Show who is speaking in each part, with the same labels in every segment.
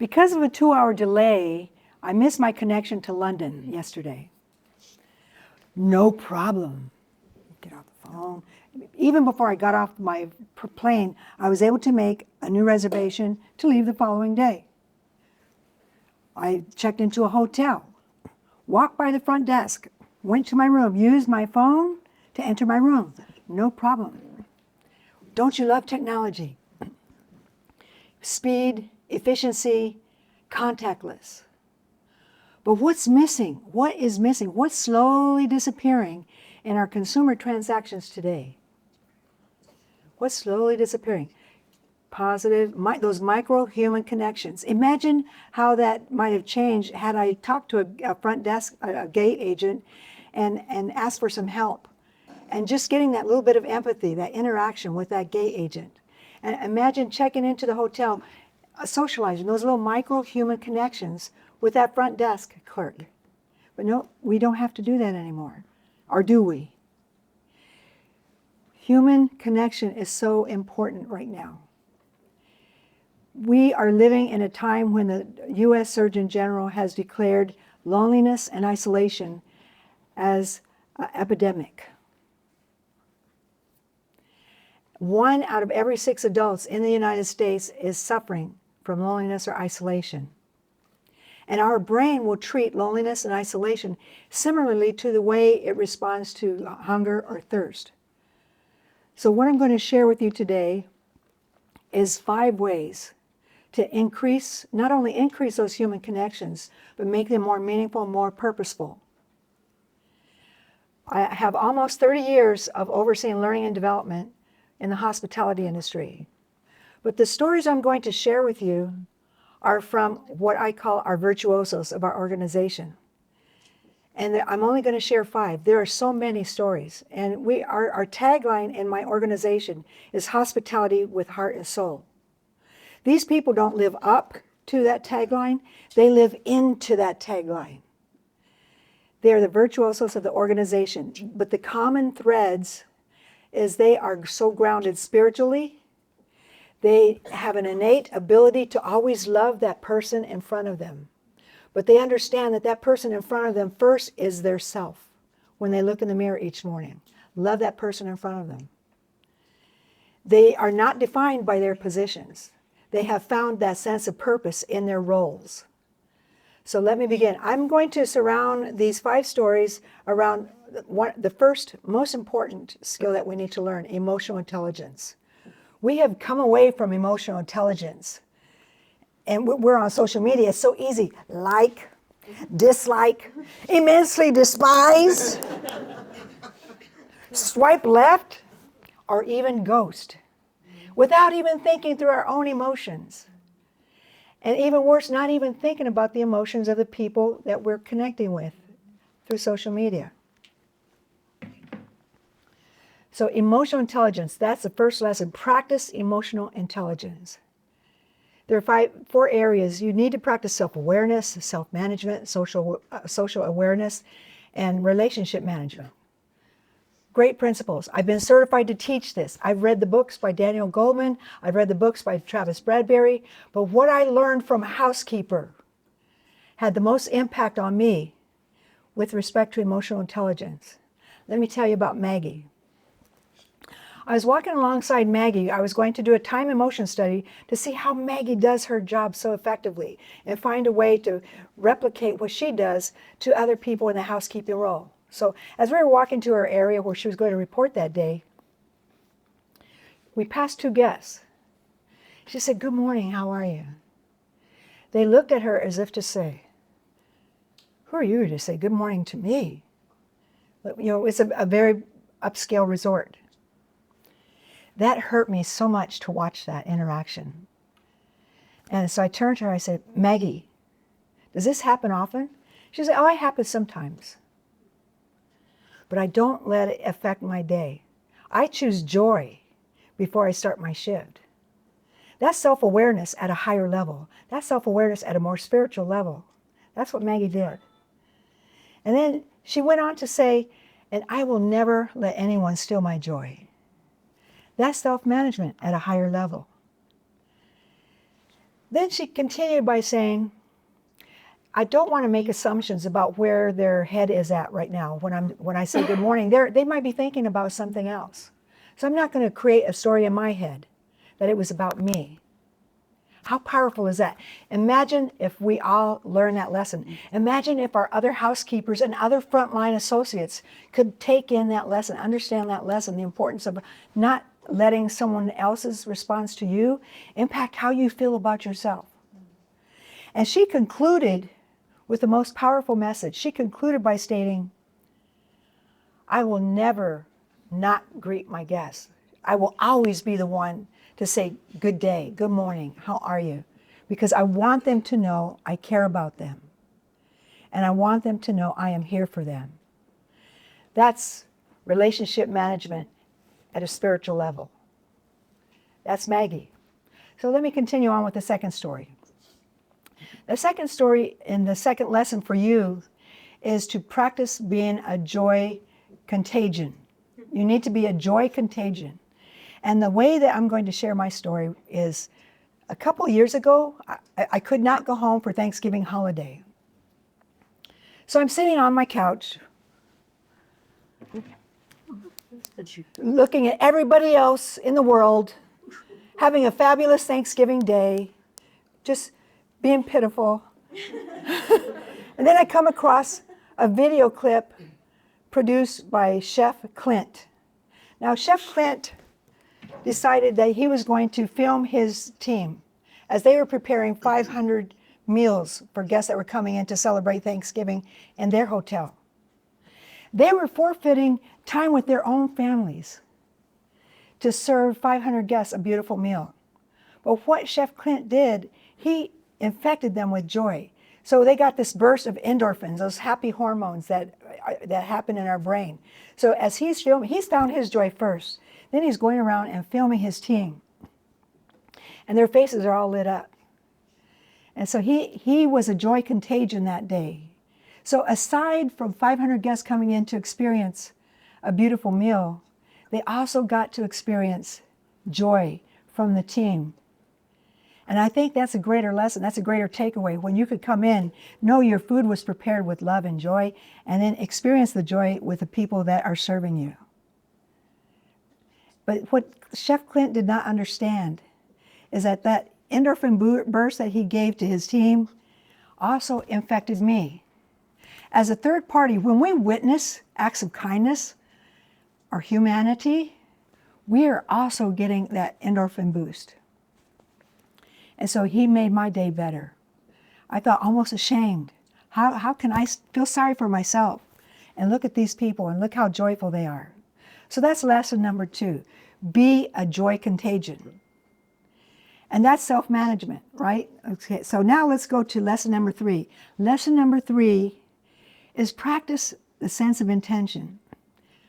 Speaker 1: Because of a 2-hour delay, I missed my connection to London yesterday. No problem. Get off the phone. Even before I got off my plane, I was able to make a new reservation to leave the following day. I checked into a hotel, walked by the front desk, went to my room, used my phone to enter my room. No problem. Don't you love technology? Speed, efficiency, contactless. But what's missing? What is missing? What's slowly disappearing in our consumer transactions today? What's slowly disappearing? Positive, those micro human connections. Imagine how that might have changed had I talked to a front desk, a gate agent, and asked for some help. And just getting that little bit of empathy, that interaction with that gate agent. And imagine checking into the hotel, socializing, those little micro human connections with that front desk clerk. But no, we don't have to do that anymore. Or do we? Human connection is so important right now. We are living in a time when the U.S. Surgeon General has declared loneliness and isolation as an epidemic. 1 out of every 6 adults in the United States is suffering from loneliness or isolation. And our brain will treat loneliness and isolation similarly to the way it responds to hunger or thirst. So what I'm going to share with you today is 5 ways to not only increase those human connections, but make them more meaningful, more purposeful. I have almost 30 years of overseeing learning and development in the hospitality industry. But the stories I'm going to share with you are from what I call our virtuosos of our organization. And I'm only going to share 5. There are so many stories. And our tagline in my organization is hospitality with heart and soul. These people don't live up to that tagline. They live into that tagline. They are the virtuosos of the organization. But the common threads is they are so grounded spiritually. They have an innate ability to always love that person in front of them. But they understand that that person in front of them first is their self when they look in the mirror each morning. Love that person in front of them. They are not defined by their positions. They have found that sense of purpose in their roles. So let me begin. I'm going to surround these 5 stories around the first most important skill that we need to learn, emotional intelligence. We have come away from emotional intelligence. And we're on social media. It's so easy. Like, dislike, immensely despise, swipe left, or even ghost, without even thinking through our own emotions. And even worse, not even thinking about the emotions of the people that we're connecting with through social media. So emotional intelligence, that's the first lesson. Practice emotional intelligence. There are 4 areas. You need to practice self-awareness, self-management, social awareness, and relationship management. Great principles. I've been certified to teach this. I've read the books by Daniel Goleman. I've read the books by Travis Bradberry. But what I learned from a housekeeper had the most impact on me with respect to emotional intelligence. Let me tell you about Maggie. I was walking alongside Maggie. I was going to do a time emotion study to see how Maggie does her job so effectively and find a way to replicate what she does to other people in the housekeeping role. So as we were walking to her area where she was going to report that day, we passed 2 guests. She said, "Good morning, how are you?" They looked at her as if to say, "Who are you to say good morning to me?" You know, it's a very upscale resort. That hurt me so much to watch that interaction. And so I turned to her, I said, "Maggie, does this happen often?" She said, "Oh, it happens sometimes. But I don't let it affect my day. I choose joy before I start my shift." That's self-awareness at a higher level. That's self-awareness at a more spiritual level. That's what Maggie did. And then she went on to say, "And I will never let anyone steal my joy." That's self-management at a higher level. Then she continued by saying, I don't want to make assumptions about where their head is at right now. When I say good morning, they might be thinking about something else. So I'm not going to create a story in my head that it was about me. How powerful is that? Imagine if we all learn that lesson. Imagine if our other housekeepers and other frontline associates could take in that lesson, understand that lesson, the importance of not letting someone else's response to you impact how you feel about yourself. And she concluded with the most powerful message. She concluded by stating, I will never not greet my guests. I will always be the one to say good day, good morning, how are you? Because I want them to know I care about them. And I want them to know I am here for them. That's relationship management at a spiritual level. That's Maggie. So let me continue on with the second story. The second story in the second lesson for you is to practice being a joy contagion. You need to be a joy contagion. And the way that I'm going to share my story is a couple years ago, I could not go home for Thanksgiving holiday. So I'm sitting on my couch, looking at everybody else in the world, having a fabulous Thanksgiving day, just being pitiful. And then I come across a video clip produced by Chef Clint. Now, Chef Clint decided that he was going to film his team as they were preparing 500 meals for guests that were coming in to celebrate Thanksgiving in their hotel. They were forfeiting time with their own families to serve 500 guests a beautiful meal. But what Chef Clint did, he infected them with joy. So they got this burst of endorphins, those happy hormones that happen in our brain. So as he's filming, he's found his joy first. Then he's going around and filming his team. And their faces are all lit up. And so he was a joy contagion that day. So aside from 500 guests coming in to experience a beautiful meal, they also got to experience joy from the team. And I think that's a greater lesson, that's a greater takeaway. When you could come in, know your food was prepared with love and joy, and then experience the joy with the people that are serving you. But what Chef Clint did not understand is that endorphin burst that he gave to his team also infected me. As a third party, when we witness acts of kindness or humanity, we are also getting that endorphin boost. And so he made my day better. I felt almost ashamed. How can I feel sorry for myself and look at these people and look how joyful they are? So that's lesson number 2. Be a joy contagion. And that's self-management, right? Okay, so now let's go to lesson number 3. Lesson number 3 is practice the sense of intention,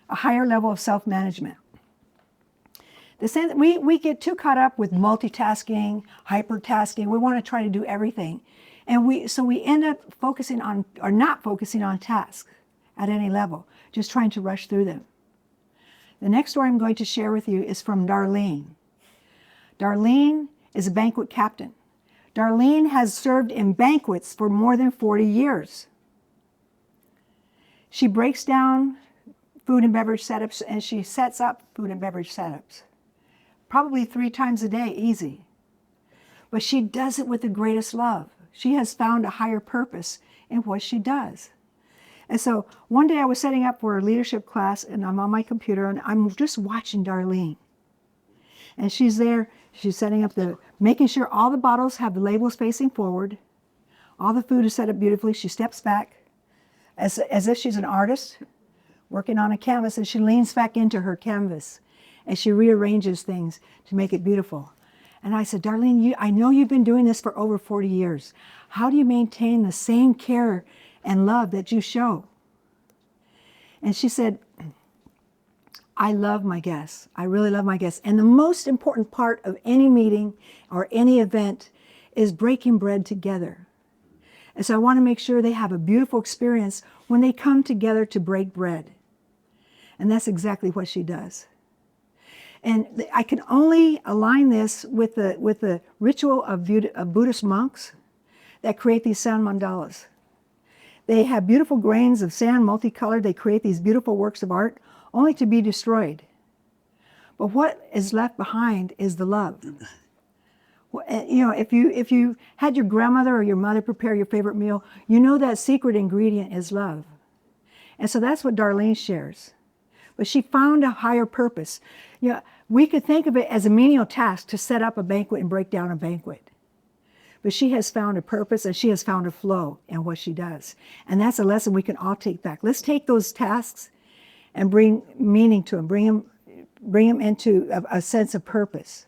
Speaker 1: a higher level of self-management. We get too caught up with multitasking, hypertasking. We want to try to do everything. And so we end up focusing on, or not focusing on tasks at any level, just trying to rush through them. The next story I'm going to share with you is from Darlene. Darlene is a banquet captain. Darlene has served in banquets for more than 40 years. She breaks down food and beverage setups, and she sets up food and beverage setups. Probably 3 times a day, easy. But she does it with the greatest love. She has found a higher purpose in what she does. And so one day I was setting up for a leadership class, and I'm on my computer, and I'm just watching Darlene. And she's there, she's setting up making sure all the bottles have the labels facing forward. All the food is set up beautifully. She steps back as if she's an artist working on a canvas, and she leans back into her canvas and she rearranges things to make it beautiful. And I said, Darlene, I know you've been doing this for over 40 years. How do you maintain the same care and love that you show? And she said, I love my guests. I really love my guests. And the most important part of any meeting or any event is breaking bread together. And so I want to make sure they have a beautiful experience when they come together to break bread. And that's exactly what she does. And I can only align this with the ritual of Buddhist monks that create these sand mandalas. They have beautiful grains of sand, multicolored. They create these beautiful works of art only to be destroyed. But what is left behind is the love. You know, if you had your grandmother or your mother prepare your favorite meal, you know that secret ingredient is love. And so that's what Darlene shares. But she found a higher purpose. You know, we could think of it as a menial task to set up a banquet and break down a banquet. But she has found a purpose and she has found a flow in what she does. And that's a lesson we can all take back. Let's take those tasks and bring meaning to them, bring them into a sense of purpose.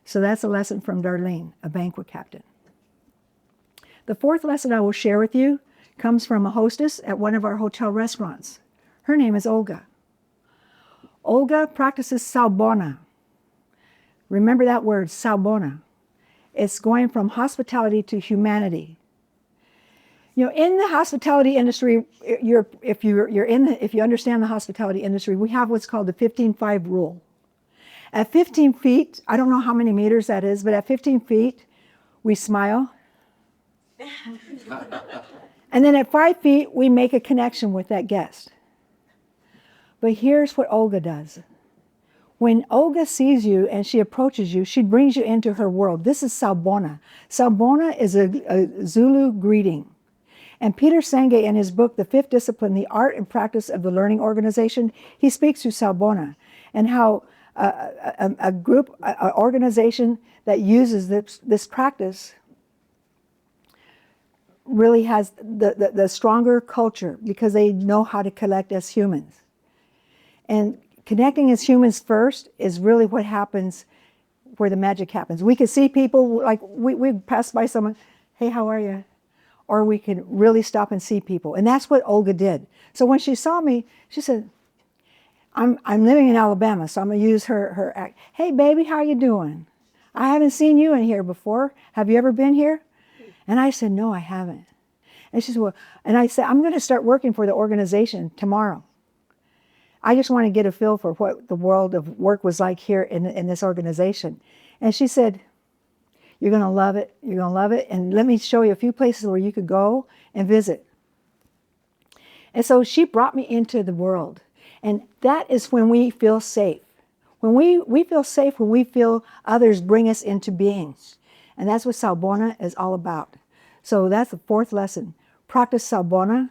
Speaker 1: So that's a lesson from Darlene, a banquet captain. The fourth lesson I will share with you comes from a hostess at one of our hotel restaurants. Her name is Olga. Olga practices Salbona. Remember that word, Salbona. It's going from hospitality to humanity. You know, in the hospitality industry, if you understand the hospitality industry, we have what's called the 15-5 rule. At 15 feet, I don't know how many meters that is, but at 15 feet, we smile. And then at 5 feet, we make a connection with that guest. But here's what Olga does. When Olga sees you and she approaches you, she brings you into her world. This is Salbona. Salbona is a Zulu greeting. And Peter Senge, in his book, The Fifth Discipline, The Art and Practice of the Learning Organization, he speaks to Salbona and how a group, an organization that uses this practice really has the stronger culture because they know how to connect as humans. And connecting as humans first is really what happens, where the magic happens. We can see people, like we pass by someone, hey, how are you? Or we can really stop and see people. And that's what Olga did. So when she saw me, she said, I'm living in Alabama, so I'm gonna use her act. Hey baby, how you doing? I haven't seen you in here before. Have you ever been here? And I said, no, I haven't. And she said, well, and I said, I'm gonna start working for the organization tomorrow. I just want to get a feel for what the world of work was like here in this organization. And she said, you're going to love it. You're going to love it. And let me show you a few places where you could go and visit. And so she brought me into the world. And that is when we feel safe. When we feel safe, when we feel others bring us into being. And that's what Salbona is all about. So that's the fourth lesson. Practice Salbona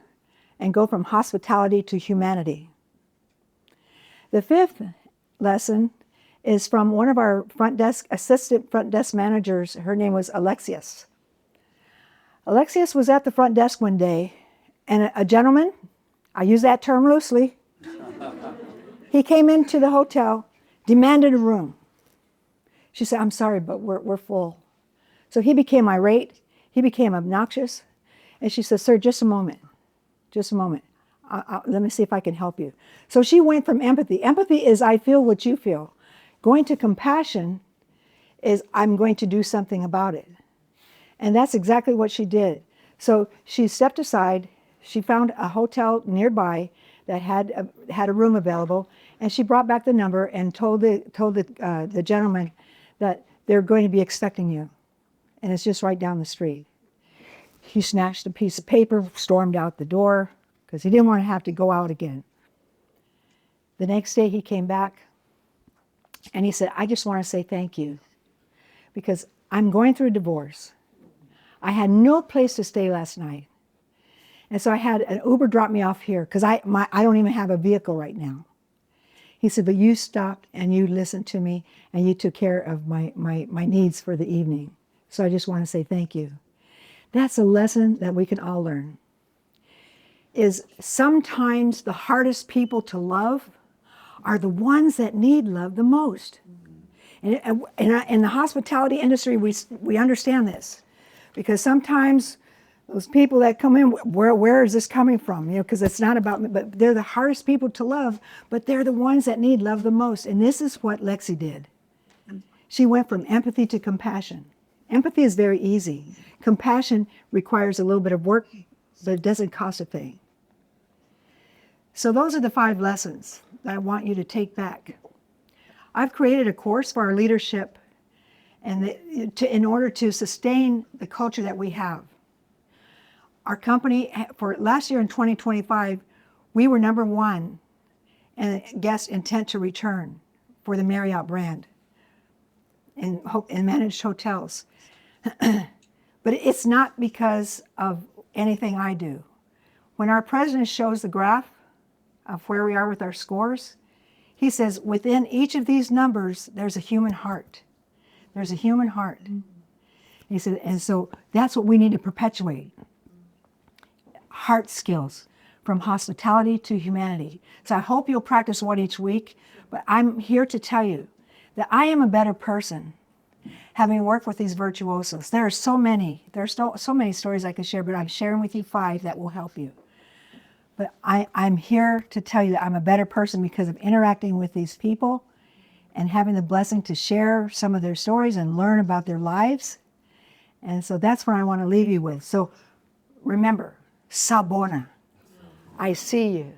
Speaker 1: and go from hospitality to humanity. The fifth lesson is from one of our assistant front desk managers. Her name was Alexius. Alexius was at the front desk one day, and a gentleman, I use that term loosely, he came into the hotel, demanded a room. She said, I'm sorry, but we're full. So he became irate, he became obnoxious, and she said, sir, just a moment. Let me see if I can help you. So she went from empathy. Empathy is I feel what you feel. Going to compassion is I'm going to do something about it. And that's exactly what she did. So she stepped aside. She found a hotel nearby that had a room available, and she brought back the number and told the gentleman that they're going to be expecting you, and it's just right down the street. He snatched a piece of paper, stormed out the door, because he didn't want to have to go out again. The next day he came back and he said, I just want to say thank you because I'm going through a divorce. I had no place to stay last night. And so I had an Uber drop me off here because I don't even have a vehicle right now. He said, but you stopped and you listened to me and you took care of my needs for the evening. So I just want to say thank you. That's a lesson that we can all learn. Is sometimes the hardest people to love are the ones that need love the most. And in the hospitality industry, we understand this because sometimes those people that come in, where is this coming from? You know, because it's not about me, but they're the hardest people to love, but they're the ones that need love the most. And this is what Lexi did. She went from empathy to compassion. Empathy is very easy. Compassion requires a little bit of work, but it doesn't cost a thing. So those are the 5 lessons that I want you to take back. I've created a course for our leadership and in order to sustain the culture that we have. Our company, for last year in 2025, we were #1 in guest intent to return for the Marriott brand in managed hotels. But it's not because of anything I do. When our president shows the graph of where we are with our scores, he says within each of these numbers, there's a human heart. There's a human heart. He said, and so that's what we need to perpetuate. Heart skills, from hospitality to humanity. So I hope you'll practice one each week, but I'm here to tell you that I am a better person having worked with these virtuosos. There are so many. There's so many stories I could share, but I'm sharing with you 5 that will help you. But I'm here to tell you that I'm a better person because of interacting with these people and having the blessing to share some of their stories and learn about their lives. And so that's what I want to leave you with. So remember, Sabona, I see you.